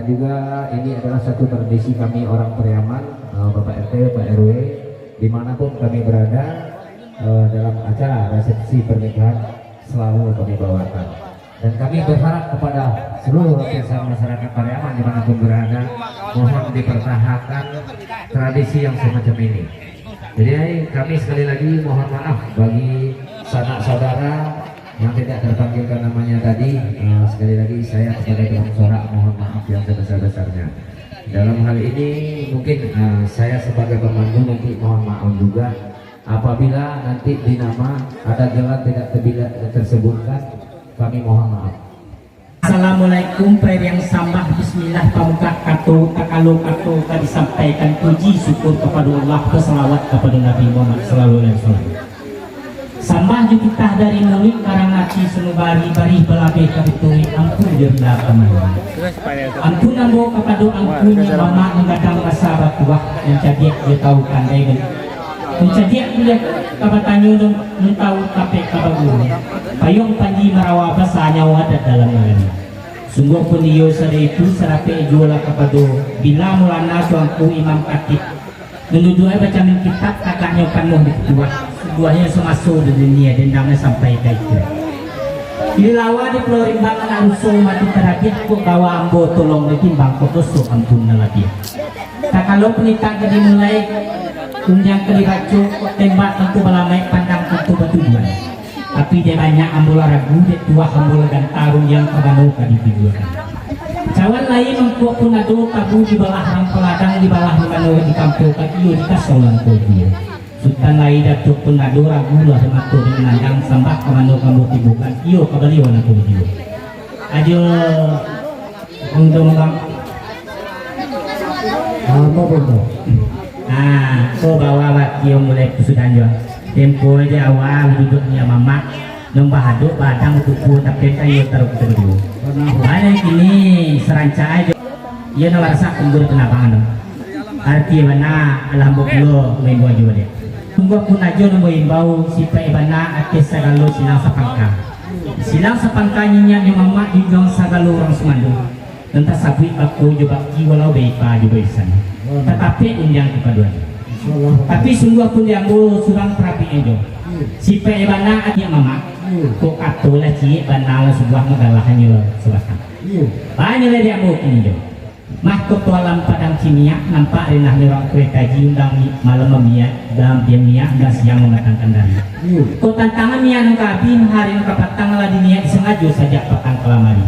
juga ini adalah satu tradisi kami orang Periaman, Bapak RT, Pak RW, dimanapun kami berada dalam acara resepsi pernikahan selalu kami bawakan. Dan kami berharap kepada seluruh lapisan masyarakat Pariaman dimanapun berada, mohon dipertahankan tradisi yang semacam ini. Jadi kami sekali lagi mohon maaf bagi sanak saudara yang tidak terpanggilkan namanya tadi. Sekali lagi saya sebagai tukang sorak mohon maaf yang sebesar-besarnya. Dalam hal ini mungkin saya sebagai pemandu nanti mohon maaf juga apabila nanti di nama ada jalan tidak tersebutkan, kami mohon maaf. Assalamualaikum yang sambah bismillah pamuka kato takalo kato tadi disampaikan puji syukur kepada Allah, berselawat kepada Nabi Muhammad sallallahu alaihi wasallam. Sambah kita dari mulik karang aci senubari bari belabe kabitui ampun dirda kamayan. Ampun ambo kepada ampun yang mama menggadang rasa batuah yang cadiak dia tahu kandai mencadiak dia kabatanyo nung tahu kape kabagun. Payung panji marawa basanya wadat dalam nalani. Sungguh pun iyo sada itu serape juala kepada bila mulana tuangku imam katib. Menudua baca min kitab kakaknya penuh di kedua. Keduanya semasuk di dunia dendamnya sampai ke itu. Ilawa di pulau rimbangan arusul mati terakhir kok bawa ambo tolong ditimbang kok tusuk ampun nalati. Tak kalau penikah jadi mulai unjang kelibacu kok tembak tentu malamai pandang tentu batujuan. Tapi dia banyak ambul ragu dia tua ambul dan tarung yang kebanukan di tujuan. Cawan lain mengkuak pun ada tabu di bawah rampeladang di bawah menganu di kampung kakiyo di kasolan kodia. Sultan lain datuk pun ada ragu lah sematu dengan nandang sambak kemanu kamu tibukan iyo kebaliwan aku dia. Ajo untuk mengang. Apa betul? So bawa wakil mulai kesudahan juga. Tempo aja awal duduknya mama nombah aduk badang kuku tapi kayu terus. Banyak ini seranca aja. Ia nak rasa kundur kenabangan. Arti mana alhamdulillah main buat juga dia. Tunggu pun aja nombor imbau sipai bana atas sagalo silang sapangka. Silang sapangkanya yang mama di gang sagalo orang Sumandu. Tentang sabui aku juga walau baik juga di sana. Tetapi unjang kepaduan. Tapi sungguh pun dia mau surang terapi aja. Si pebana aja mama, kok atau lah cie bana lah sebuah megalahannya selatan. Banyak lah dia mau kini jo. Mahkot alam padang kimia nampak renah orang kereta undang malam mia dalam dia mia dan siang mengatangkan dari. Kok tantangan mia nang kabin hari nang kapatang lah dunia disengaja saja petang kelamari.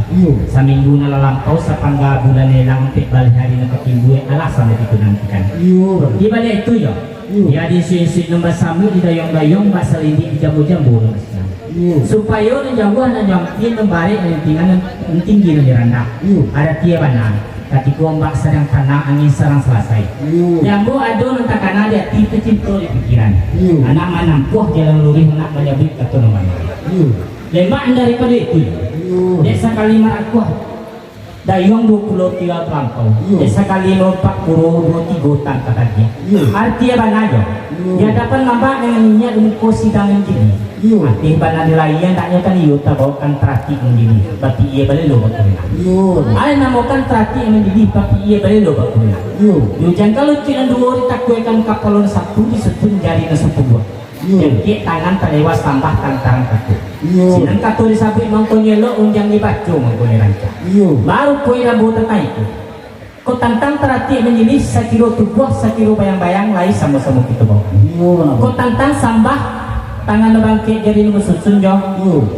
Saminggu nala lampau sapangga bulan lelang pek balik hari nang ketimbu alasan itu nantikan. Di balik itu yo. Dia di suin-suin nombor sami di dayong-dayong bahasa lindi di jambu-jambu supaya nang jauhan nang jangkin membalik nang tinggi nang rendah. Ada tiap banan. Ketika ombak sedang tanah angin serang selesai. Jambu ado nang takana dia tipe cinta di pikiran. Anak manampuh jalan lurih nak menyabit atau namanya. Lemak daripada itu. Desa kalimat aku dayung 23 pelampau. Desa kali lompat puro 23 tan kata dia. Artinya banajo. Dia dapat nampak dengan minyak dengan kosi dan jadi. Arti bana nilaian taknya kan iyo tabawakan trati menjadi. Tapi ia balik lo bakuna. Ada namakan trati menjadi tapi ia balik lo bakuna. Jangan kalau cina dua ditakuikan kapalon satu disebut jari na 10 buah. Jadi tangan terlewas tambah tantaran katu. Sinan katu disabit mangkonya lo unjang dibaco mangkonya ranca. Baru kue rambut terkait itu. Kau tantang terhati menjadi sekilo tubuh sekilo bayang-bayang lain sama-sama kita bawa. Kau tantang sambah tangan bangkit jadi nomor susun jo.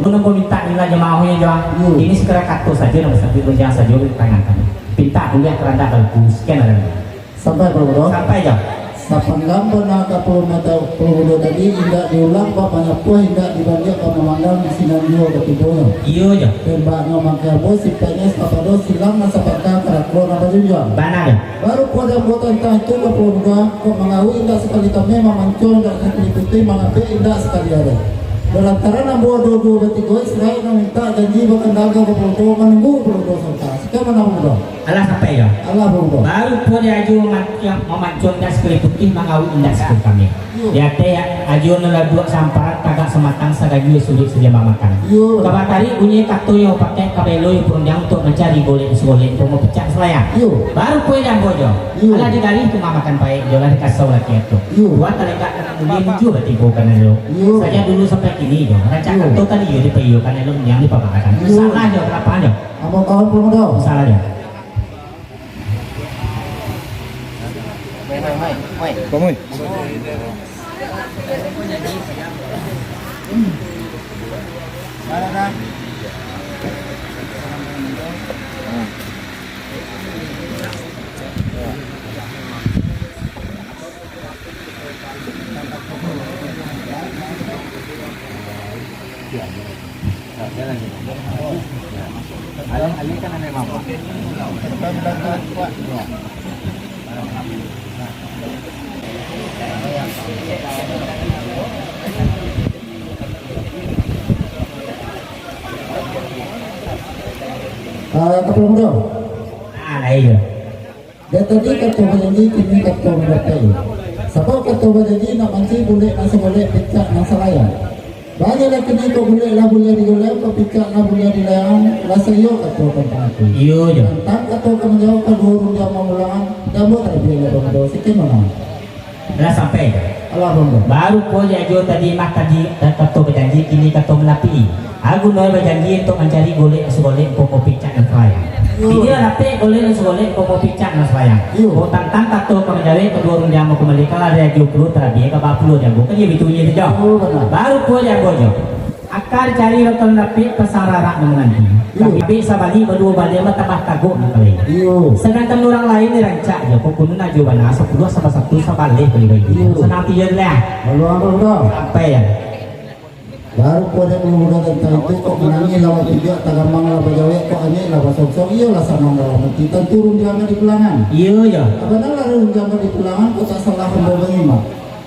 Menunggu minta nilai jemaahnya jo. Ini segera katu saja nomor satu jangan saja di tangan kami. Pinta kuliah keranda bagus. Sekian ada. Sampai berapa? Sampai jo. Sapanggam pernah kapul mata puluh tadi tidak diulang papanya pun tidak dibanyak pemandang sinan dua ketibulnya. Iyo jo. Tembaknya makai bos sipanya kapado silang masa pakai karakter apa juga. Benar. Baru pada foto entah itu kapul kok mengawi tidak sekali kami memancung dan sekali putih mengapai tidak sekali ada. dalam karena buat dua bertiga Israel minta janji bahkan dagang ke Pulau menunggu Pulau serta sekarang mana Pulau Alah sampai ya. Allah Pulau Baru pun dia aju yang memancung das kulit putih mengawin indah sekali kami. Dia teh aju nela dua samparan kagak sematang sagagi sulit sedia makan. Kabar tadi bunyi kartu yang pakai kabelo yang perundang untuk mencari boleh sulit untuk pecah selayang. Baru pun yang bojo. Alah dikali itu makan baik jangan dikasih lagi itu. Buat talekat kemudian muncul berarti bukan itu. Saya dulu sampai kini jo. Rancak kartu tadi yo dipayu kan itu yang dipakai. Salah jo berapa jo? apa kawan Pulau Salah jo. Komoi. Ali kan ada mampu. Ketua Muda Iya. dia tadi ketua berjanji kini ketua mendatai sebab ketua berjanji nak manci boleh nasa boleh picak nasa layan banyak lagi ni kau boleh lah boleh digolek kau picak lah boleh dilayan rasa yo ketua tentang itu Iya jo. tentang ketua kau menjawab kedua dia mengulangan dia buat tak boleh ketua Muda sikit mana Alah sampai. Allah Muda Baru pun dia aju tadi makan di ketua berjanji kini ketua melapi. Aku noi berjanji untuk mencari golek segolek pokok picak dan selayang. Dia nanti golek segolek pokok picak dan selayang. Oh tantang ketua kemenjawab kedua orang dia mau kembali kalau dia aju perlu terabi ke 40 dia bukan dia itu dia tu. Baru pun dia bojo. Akar cari rotan napi pesararak menanti. Tapi sabali berdua balik tambah kagok nak kali. Sedangkan orang lain ni rancak je. Kau kuno nak jual bana 10 sama 1 sabalik beli bagi. Senang tiada lah. Allah Muda Sampai ya. baru kau ada muda tentang itu kok menangis lawan tiga tagamang lah berjawab kok aneh lah basok iya lah sama dalam kita turun jangan di pulangan Iya ya. benar lah turun jangan di pulangan kok tak salah membawa imam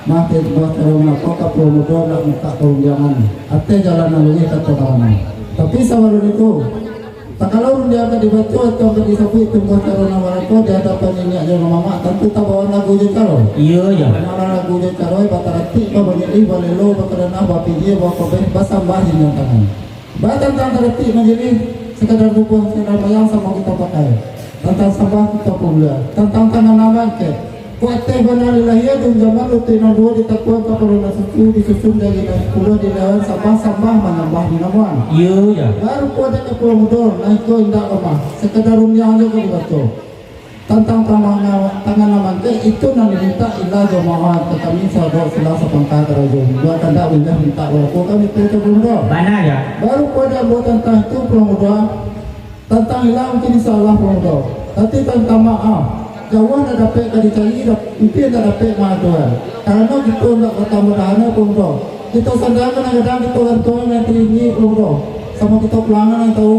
mah kita buat karena kok kapal muda nak minta turun jangan ate jalan lalunya kata kawan tapi sama itu tak kalau dia akan dibaca atau akan disebut itu buat karena mereka di hadapan ini aja mama tentu tak bawa lagu je kalau Iya ya. mana lagu je kalau batarati kau banyak balelo bakarana bapi dia bawa kau basah bahin yang tangan bahkan tarati menjadi sekadar buku sekadar bayang sama kita pakai tentang sampah kita pula tentang tangan nama ke kuatnya benar lahir dan zaman rutin dua ditakuan kapal nasuku disusun dari pulau di lawan sampah menambah di namuan Iya ya. baru pada kapal muda naik ke indah rumah sekadar rumah aja kau dibaca tentang tangan nama ke itu nanti minta ilah jemaah ke kami sahabat selasa pangkat raja dua tanda ilah minta walaupun kami itu muda Mana ya? baru pada buat tentang itu muda tentang ilah mungkin salah muda tapi tentang maaf jauh dah dapat kali cari mungkin dah dapat mahaduan karena kita nak kata mudahana muda kita sedang kadang kita orang yang tinggi muda sama kita pelangan yang tahu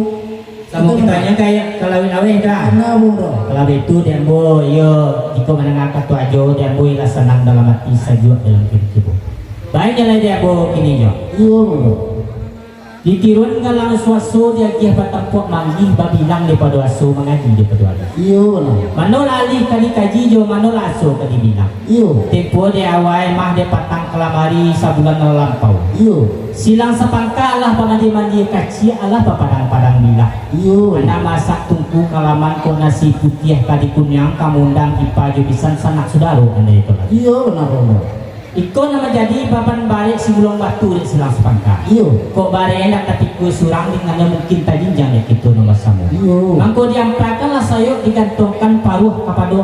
Sama kitanya kayak kalawin-awin kan? karena muda Kalau itu dia bo, yo jika mendengar kata ajo dia bo ilah senang dalam hati saja dalam hidup. Baiknya lah dia bo kini yo. iya muda Ditirun galang suaso dia giah batapok manggih babilang daripada aso mengaji daripada Allah. iya benar Manol alih kali kaji jo manol aso kali bilang. iya Tempo dia awal mah dia patang kelamari sabulan lampau. iya Silang sepangka Allah mandi kaci Allah padang-padang bilah. iya Mana masak tungku kalaman ko nasi putih kadi kunyang kamundang ipaju bisan sanak saudara anda itu. iya benar benar Iko nama jadi papan balik si gulung batu di silang sepangka. iya Kok bare enak katiku surang dengan mungkin tadi jangan gitu nomor sama. iya Mangko diampakanlah sayur digantungkan paruh kepada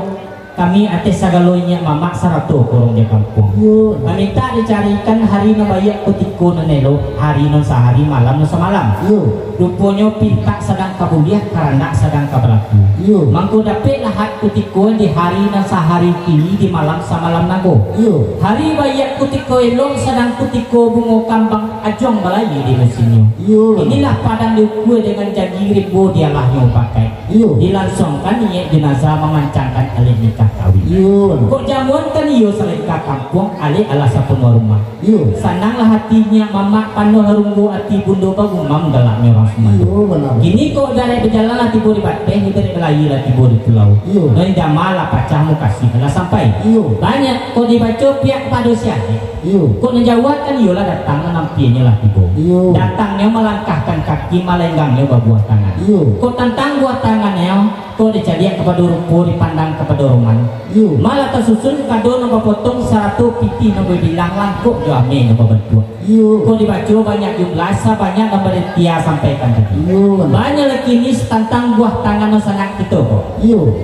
kami atas sagalonya mamak sarato korong di kampung. iya Minta dicarikan hari nabayak kutiko nanelo hari non sehari malam non semalam. iya Rupanya pinta sedang kabuliah karena sedang kabelaku. iya Mangko dapet lahat kutiko di hari non sehari kini di malam semalam nago. iya Hari bayak kutiko elong sedang kutiko bungo kambang ajong balayi di mesinnya. iya Inilah padang diukur dengan janji ribu dialah yang pakai. Iyo. dilangsungkan ia jenazah memancangkan alih nikah kawin. Iyo. Kok jamuan kan iyo seleka kampung alih alasa penuh rumah. Iyo. Senanglah hatinya mama panuh harunggu hati bundo bagumam galaknya orang semua. Iyo benar. Gini kok dari berjalan lah tiba di bateh, dari melayu lah tiba di pulau. Iyo. Dan jamalah pacahmu kasih lah sampai. Iyo. Banyak kok dibaca pihak pada siapa. Iyo. Kok menjawab kan yola datang nampinya lah tiba. Iyo. Datangnya melangkahkan kaki malenggangnya berbuah tangan. Iyo. Kok tentang buah tangannya, kok dicari kepada rumput dipandang kepada roman. Iyo. Malah tersusun kado nombor potong satu piti nombor bilang langkuk jami nombor bentuk. Iyo. Kok dibaca banyak jumlah banyak nombor dia sampaikan tadi. Iyo. Banyak lagi ni tentang buah tangan sangat kita kok. Iyo.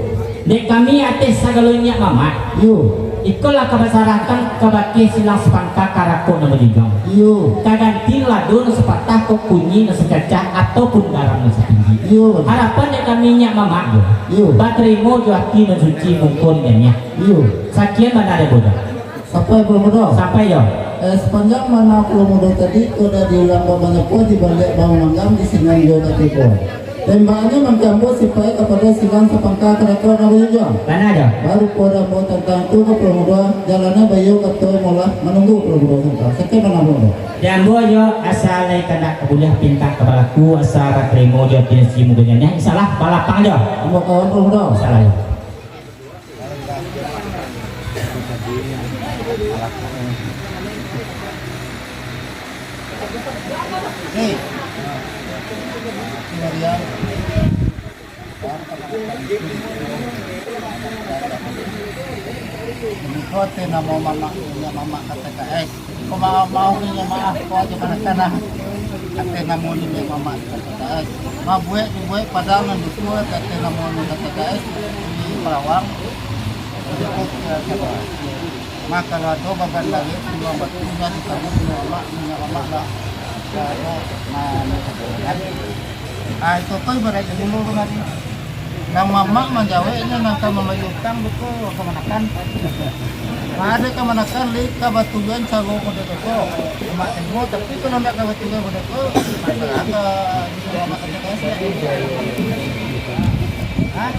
Dek kami atas segalonya mama. Iyo. Ikolah kebesaran kebaki silang sepangka karako nama digam. Iyo. Kaganti lado na sepatah kok kunyi na sekacah ataupun garam na setinggi. Iyo. Harapan dek kami nyak mama yo. Iyo. Baterimo jo hati na suci mungkon nya. Iyo. Sakian mana ada bodoh. Sampai belum ada. Sampai yo. Sepanjang mana belum ada tadi sudah diulang banyak kuat di balik bawang langgam di singan juga tiga. Tembaknya menggambut supaya kepada silang sepangka kerakor nabi juga. Mana ada? Baru pada mau tentang itu ke Pramuda jalannya bayu kata malah menunggu Pramuda sentar. Sekian mana Pramuda. Jambu yo asal kena kebuliah pinta kepalaku asal terima jo tinsi muganya salah balapang jo. Mau kawan Pramuda. Salah yo. Hei. Mariam. Kote na mau mama kata KS. Kau mau punya maaf kau aja mana kana. Kata na mau ni mama kata KS. Ma buat padang dan dua kata na mau ni kata KS di Perawang. Maka kalau tu bagan lagi dua batunya di sana mama lah. Kalau itu kau berada dulu lagi. Nang mama menjawabnya nang kamu melayutang betul kemanakan. Ada kemanakan lika batuan sago pada toko. Mak temu tapi kalau nak batuan pada toko ada di bawah makan kasih. Hah?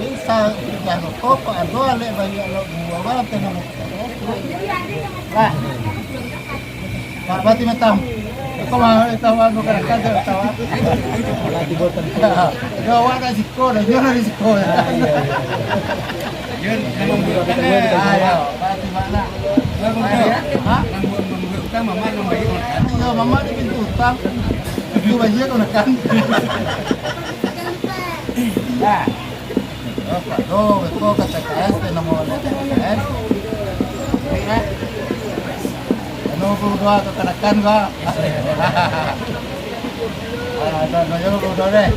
Bisa jago toko ada le banyak lo buah balap tenang. Wah. Pak Bati metam. Kau mau tahu bukan kan tahu. Lagi botan. Yo ada siko, dah yo ada siko. Yo memang bukan ayo, Bati mana? Hah? Utang mama nak bagi utang. Yo mama di pintu utang. Itu baju kau nak kan. Nah. Apa? Kau kata KS dan nama KS. Nunggu doa kekanakan gak? Ada yang nunggu doa deh.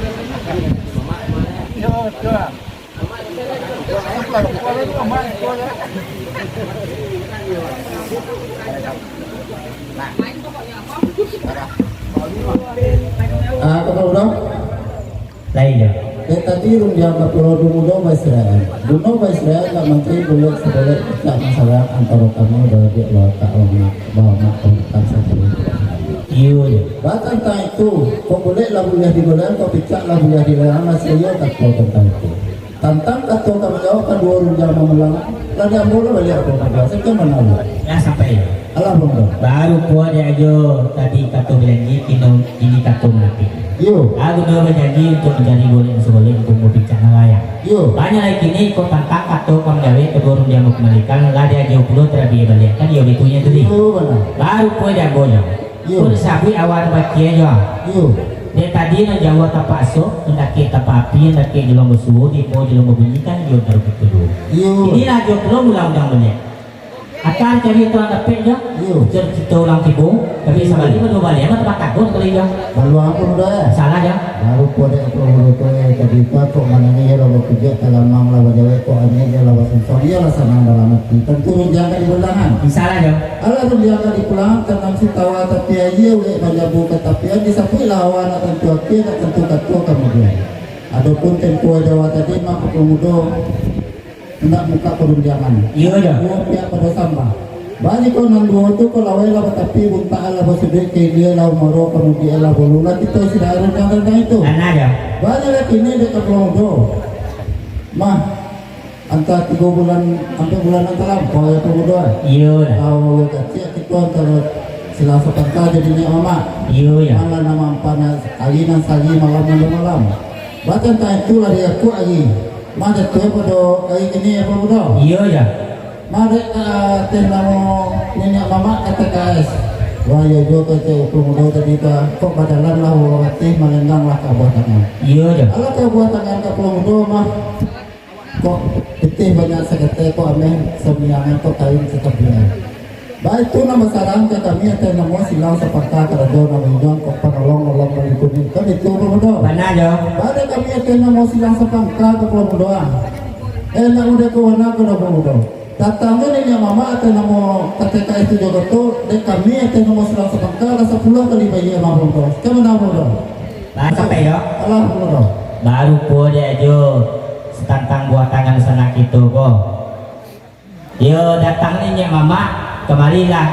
Yo doa. Kata udah? Lain ya. Tadi rumah ke Pulau Dumudo Israel. Dumudo Israel tak menteri boleh sebagai tak masalah antara kamu dan dia lo tak bawa makan satu. Iya. Bahkan tentang itu, kau boleh lah boleh digodain, kau picak lah boleh digodain, masih yo tak tahu tentang itu. Tentang kata kamu jawabkan dua rumah memelang, lalu yang boleh balik apa kata? Sekian mana? Ya sampai. Allah belum. Baru kuat dia aja tadi kata berjanji ini kata mati. Yo. Aku dah berjanji untuk menjadi boleh seboleh untuk mau bicara layak. Yo. Banyak lagi ni kau tentang kata kamu gawe kedua orang dia mau kembalikan lah dia jauh pulau terapi balik kan dia bitunya tadi. Yo mana? Baru kuat dia goyang. Kau sabi awal baca aja. Yo. Dia tadi nak jawab tapak asok, mendaki tapak api, mendaki jelong bersuhu, di mau jelong berbunyi kan dia taruh kedua. Yo. Inilah dia belum ulang-ulang balik. Akan cari tuan dapat je, kita ulang tipu, tapi sebalik itu balik, apa tempat takut kali je. Lalu apa udah? Salah je. Baru pada Pulau tu tadi kau mana ni kalau bekerja dalam mang lawan jawab kau ini dia lawan sensor dia lah senang dalam hati. Tentu menjaga di belangan. Salah je. Allah menjaga di pulang tenang si tawa tapi aja oleh menjabu ketapian disapu lawan tentu akhir tentu katu kemudian. Adapun tempo Jawa tadi mak pemuda hendak buka perundangan. Iya je. Dua pihak pada sampah. Banyak ko nang dua tu ko laway lah tapi bunta ala basudik kay dia law maro kanu dia ala bolula kita sidaran kan itu. Ana ya. Banyak lagi ini dekat Promodo. Mah antara 3 bulan sampai bulan antara kau ya Promodo. Iya dah. Kalau kecil kita antara Selasa pangka jadinya mama. Iya ya. Malam nama panas alinan sagi malam. Bahkan tak itu lah dia aku lagi. Mana tu pada kali ini apa Promodo? Iya ya. Mari teh namo nenek mama KTKS. Wah ya juga kata Promodo tadi kok badalan lah waktu melenggang lah kabuatan. Iya ya. Kalau kabuatan ke Promodo mah kok getih banyak sekete kok ameh semiangan kok kain setepian. Baik itu nama sarang ke kami teh namo silang sepaka kerado nama hidang kok panolong berikutin kan itu Promodo. Mana ya? Pada kami teh namo silang sepaka ke Promodo. Nak udah ke mana ke Promodo. Datangnya nenek mama atau nama KTK itu juga tu, dan kami atau nama silang sepangka rasa pulang kali bayi emang belum. Kamu nama belum? Nah sampai ya. Allah belum. Baru po dia jo tentang buah tangan sana gitu kok. Yo datang nih mama kemarilah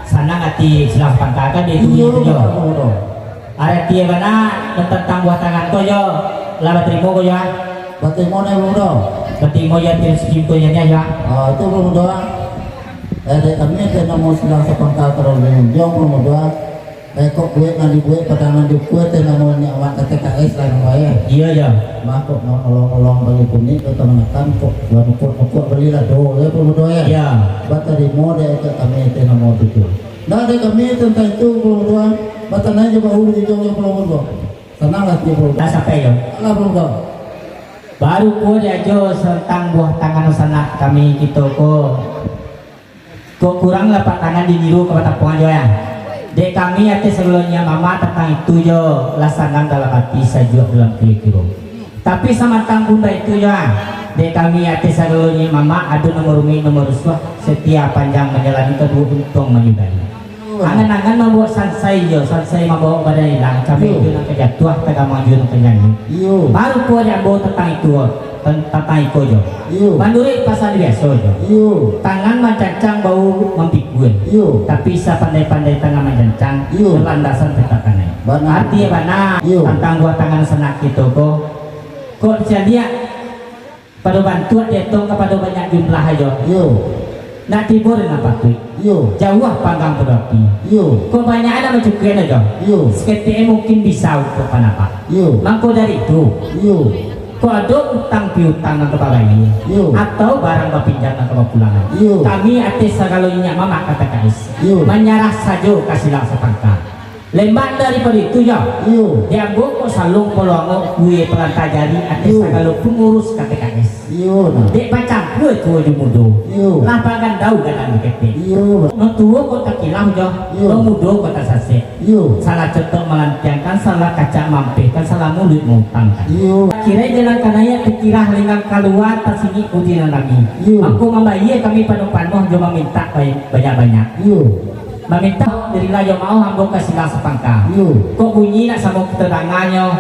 sana ngati silang sepangka di itu jo. Ada dia mana tentang buah tangan kau yo, lama terima kau ya. Bagaimana belum? Ketimo ya tim sekimpulnya ya. Itu belum doa. Kami atau nama silang sepangka kerana jom belum doa. Kok gue nanti gue padangan di gue atau nama nyawa KTKS lah namanya. Iya ya. Mak kok nolong bagi kuning ke teman-teman kok buat belilah doa ya belum doa ya. Iya. Bata di mode ke kami itu nama itu. Nah ada kami tentang itu belum doa. Bata nanya bahu di jauh yang belum doa. Senanglah dia belum. Dah sampai ya. Allah belum doa. Baru po dia jo tentang buah tangan sana kami gitu kok kurang lah pak tangan di biru ke tapungan jo ya. Dek kami ate sebelumnya mama tentang itu jo lasanan dalam hati saja dalam kilo. Tapi sama tentang bunda itu ya. Dek kami ate sebelumnya mama ada nomor nomor suah setiap panjang menjalani kedua untung menyudahi. Angan-angan membawa sansai jo, sansai membawa badai hilang. Kami itu nak kejatuh tegang maju nak penyanyi. Baru po dia bawa tentang itu, tentang itu jo. Manduri pasal biasa jo. Tangan mancang bau mempikul. Tapi sa pandai-pandai tangan mancang, landasan tetakannya. Artinya mana tentang buat tangan senak itu kok dia pada bantuan dia tu kepada banyak jumlah jo. Nak tibur dengan patut. Jauh panggang berapi. Kau banyak ada macam kena aja. Seketika mungkin bisa untuk apa? Mangko dari itu. Kau ada utang piutang nak kebagai. Atau barang berpinjam nak kebapulangan. Kami atas segala mama kata kais. Menyerah saja kasih langsung pangkal. Lembat daripada itu ya. Dia kok salung polongo kue pelantar jari atas segala pengurus KTKS. Dek macam kue kue di mudo. Lapangan daun dalam ketek. Mentua kok tak kilang jo. Memudo kok tak sase. Salah contoh melantiangkan salah kaca mampir kan salah mulut mengutangkan. Kira jalan kanaya dikira lengang keluar tersini kudinan lagi. Aku membayar kami panuh-panuh jo meminta banyak-banyak. Meminta dari layo mau hambung kasih lang sepangka. Kok bunyi nak sama kita danganyo.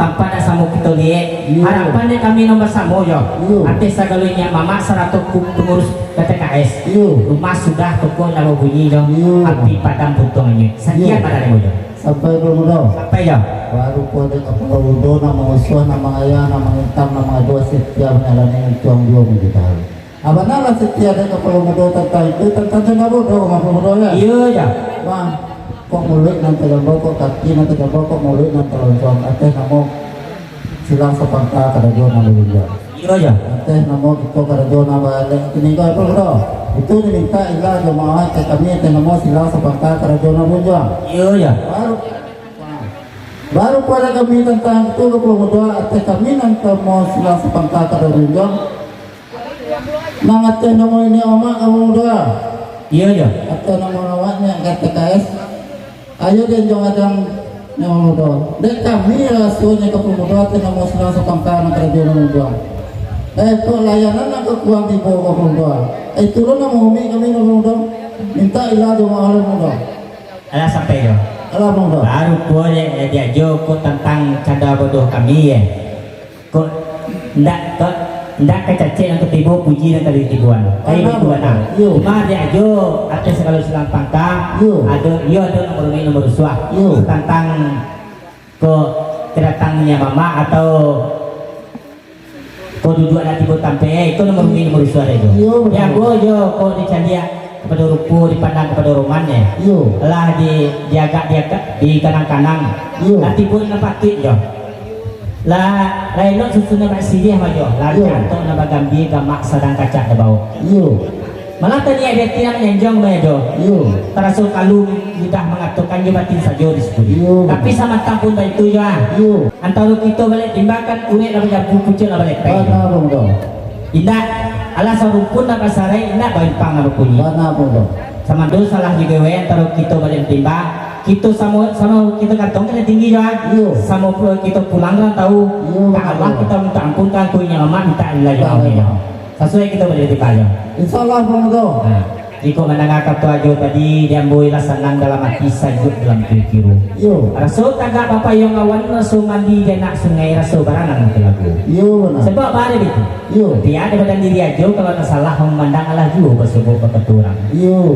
Tanpa nak sama kita lihat. Harapan dia kami nombor samo yo. Artis sagalunya mama 100 pengurus KTKS. Rumah sudah toko nak bunyi yo. Api padam buntungnya. Sekian pada lemo yo. Sampai belum doa. Sampai yo. Baru pada kapal udo nama usuh nama ayah nama hitam nama dua setiap menyalani tuang dua kita. Abang setia ada kapal muda tentang itu tentang jangan bodoh kapal muda ya. Iya ya. Wah, kok mulut nanti gambar kok kaki nanti gambar kok mulut nanti lonjong. Atas nama silang sepangka kada dua nama juga. Iya ya. Atas nama kita kada dua nama ini kau apa bro? Itu diminta ilah jemaah kami atas nama silang sepangka kada dua nama juga. Iya ya. Baru pada kami tentang itu kapal muda atas kami nanti mau silang sepangka kada dua juga. Nangatnya nama ini omak kamu udah. Iya ya. Atau nama awaknya KTKS. Ayo dia jangan nama udah. Dek kami rasanya ke pemuda atau nama silang sepangka nak kerja nama udah. Kok layanan nak kekuang tiba ke pemuda. Turun nama umi kami nama udah. Minta ilah cuma oleh muda. Alah sampai yo. Alah muda. Baru boleh dia joko tentang canda bodoh kami ya. Kok ndak kok ndak kecacek yang ketibu puji dan kali tibuan. Kayak gitu nah. Cuma dia ajo atas kalau silang pangkang ada nomor suah tentang ke kedatangannya mama atau kau duduk ada tibu tampe itu nomor suara itu. Ya go jo kau dicandia kepada rupu dipandang kepada romannya lah dijaga di kanang-kanang lah timbul napatit jo lah lain susunan masih dia maju lah cantok nama gambi gamak sedang kaca ke bawah malah tadi ada tiang menyenjong jo terasa kalau sudah mengatakan dia batin saja disebut tapi sama tampun baik itu jo antara kita balik timbakan unik lah berjabu pucuk lah balik baik indah alas rumpun nak sarai indah baik pang apa punya sama dulu salah juga antara kita balik timbang kita sama kita kantong kena tinggi juga sama kita pulang kan tahu Allah kita minta ampun kan kuenya mama minta lagi sesuai kita balik timbang insyaallah bro jika menangkap tu ajo tadi dia boleh senang dalam hati sajuk dalam pikiru rasul tagak bapa yang awan rasul mandi dia nak sungai rasul baranang itu lagu sebab apa itu dia ada badan diri ajo kalau tak salah memandang Allah juga bersebut keketuran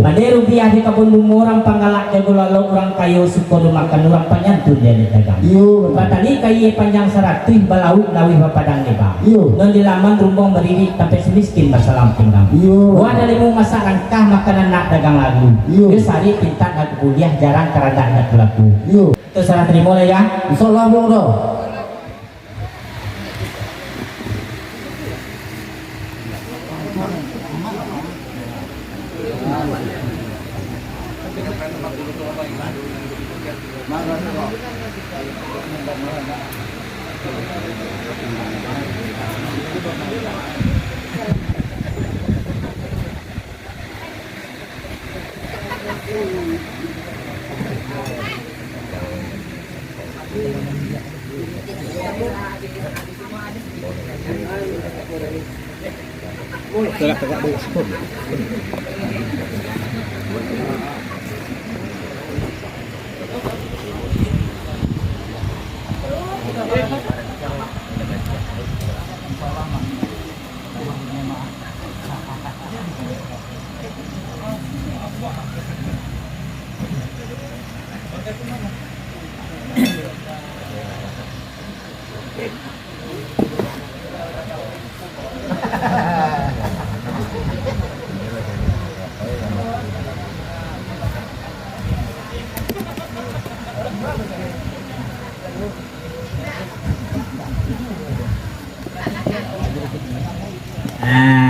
mandi rupiah di kebun orang panggalak jago lalu orang kayu suka makan orang penyantun dia dagang batali kayu panjang 100 balaut lawi bapadang leba non di laman rumbong berdiri sampai semiskin masalah pinggang gua ada lima masa rangkah makanan nak dagang lagu dia sari pinta nak kuliah jarang karena nak berlaku itu salah terima lah ya insyaallah bro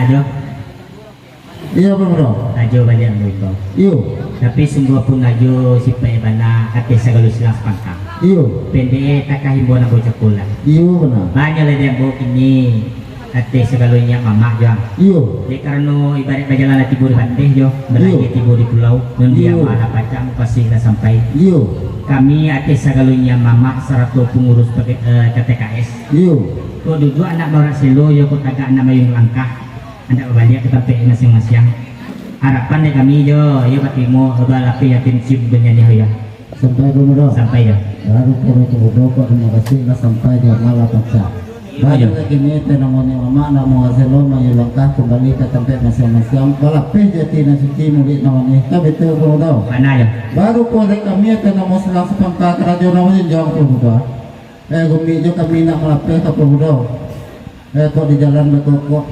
Jo. Iya bro. Ajo banyak mereka. Tapi sungguh pun ajo si bana hati segala silang pangkang. Pendek tak kahimbuan aku cakulan. Benar. Banyak lah dia bawa ini hati segalanya mama jang. Dia karena ibarat berjalan lagi tidur bandeh jo, berlagi tidur di pulau. Dan dia mana pacang pasti kita sampai. Kami hati segalanya mama 100 pengurus KTKS. Kau duduk anak barat selo yo kau tagak anak mayung langkah. Anda balik ke tempat masing-masing. Harapan dari kami jo, ya patimo balapi yatim sib dengan ya. Sampai bro. Sampai ya. Baru puluh kok terima kasih lah sampai di malam paksa. Baru ini tenamanya mama namo aselo mayu langkah kembali ke tempat masing-masing. Balapi jati nasuci murid namanya. Tapi betul bro. Mana ya? Baru oleh kami tenamo selang sepangkat radio namanya jam bro. Gumi jo kami nak melape ke bro. Kok di jalan betul kok.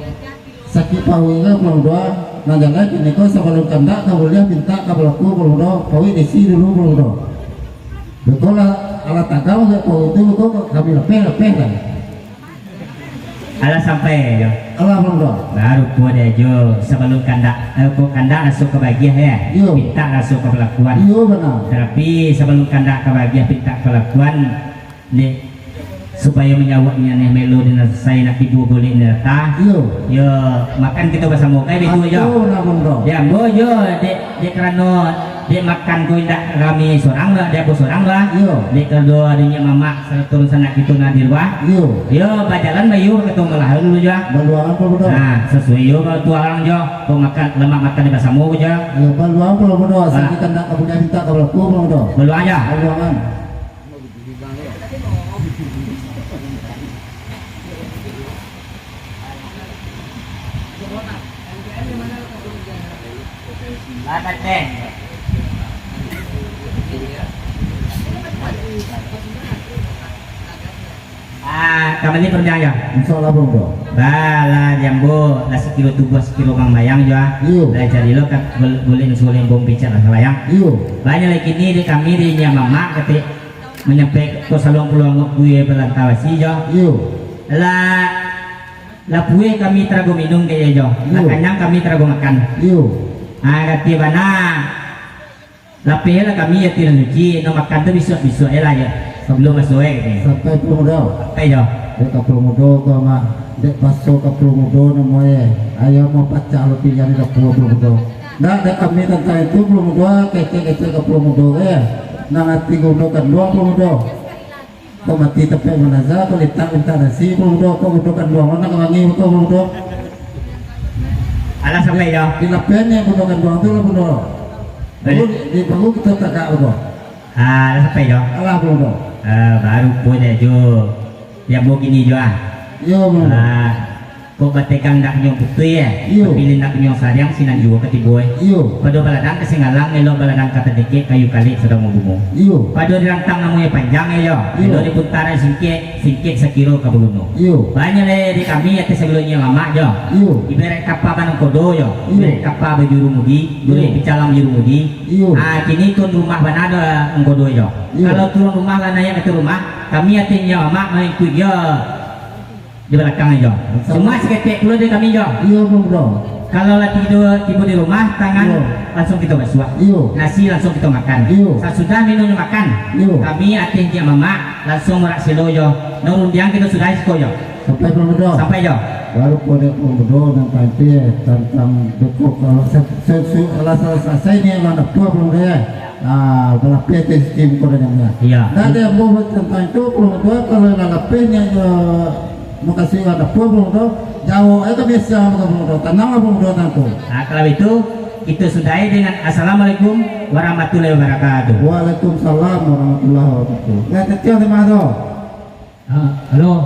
Sakit pahui ke bro. Nah jalan ini kau sebelum kandak kau boleh minta kau berlaku bro. Pahui desi dulu bro. Betul lah alat tagaw kau itu betul kami lepeh kan. Alah sampai jo. Allah bro. Baru buat aja sebelum kandak. Kau kandak masuk ke bagian ya. Minta masuk ke pelakuan. Benar. Tapi sebelum kandak ke bagian minta pelakuan nih. Supaya menyawaknya nih melo dengan saya nak ibu boleh nerta yo makan kita bersama kayak itu aja ya bojo dek karena dia makan ku indak kami seorang lah dia bos seorang lah dek kedua adanya mama turun sana kita nadir wah yo bajalan bayu ketemu lah dulu ya baluan apa betul nah sesuai yo dua orang jo kau makan lemak makan di bersama aja yo baluan apa betul sakit kena kemudian minta kalau ku betul baluan aja baluan Selamat deh. Kami percaya. Insyaallah bro. Bala jambu, lah sekilo tubuh sekilo mang mayang juga. Iyo. Lah jadi lo kan boleh nusulin bom bicara layang. Iyo. Banyak lagi ini di kami di mama ketik menyampai ke salong pulau gue belantawasi jo. Iyo. Lah buih kami terago minum kayak jo. Lah Iyo. kanyang kami terago makan. Iyo. Kati bana. Lah pela kami ya tidak nyuci, no makan tuh bisuk lah ya. Sebelum masuk Sampai Promodo. Apa jo? Dek ke Promodo ke mak dek paso ke Promodo namanya. Ayo mau pacah lebih yang di Promodo. Nah dek kami tentang itu Promodo kece-kece ke Promodo ya. Nang hati gunung kan dua Promodo. Kau mati tepe menaza kau litak minta nasi Promodo kan dua mana kewangi betul Promodo. Alah sampai jo. Di lapennya Promodo kan dua tu lah Promodo. Di bangun kita tak kau Promodo. Alah sampai jo. Alah Promodo. Baru punya jo. Ya mau gini jo Yo Promodo. Kok bategang dak nyong putih ya. Iyo. Pilih dak nyong sariang sinan juga ketiboy. Iyo. Pada baladang kesingalang elo baladang kata dikit kayu kali sudah mau bumbu. Iyo. Pada dirantang namanya panjang ya yo. Iyo. Elo dipuntaran singkit sekilo ke buluno. Iyo. Banyak le di kami atas sebelumnya lama jo. Iyo. Ibarat kapal kan kodo yo. Iyo. Ibarat kapal berjuru mudi, boleh bicalam juru mudi. Iyo. Kini tuan rumah mana ada ngkodo yo. Iyo. Kalau turun rumah lah naik ke rumah, kami atinnya lama mengikut yo. Di belakang aja. Semua seketik keluar dari kami jo. Iyo Promodo. Kalau lah tiba di rumah, tangan Iyo. langsung kita basuh. Iyo. Nasi langsung kita makan. Iyo. Sesudah minumnya makan, Iyo. kami atin dia mama langsung merak silo jo. Nurundiang kita sudah isko jo. Sampai Promodo. Sampai jo. Baru pada Promodo dan panti tentang dekok kalau selesai ini mana tua Promodo ya. Belah PT sistem kode namanya. Iya. Nah dia mau tentang itu Promodo kalau lalapenya makasih ada Promodo jauh itu biasa Promodo tanam Promodo nanti. Nah kalau itu kita sudahi dengan assalamualaikum warahmatullahi wabarakatuh. Waalaikumsalam warahmatullahi wabarakatuh. Ya, terima kasih. Halo.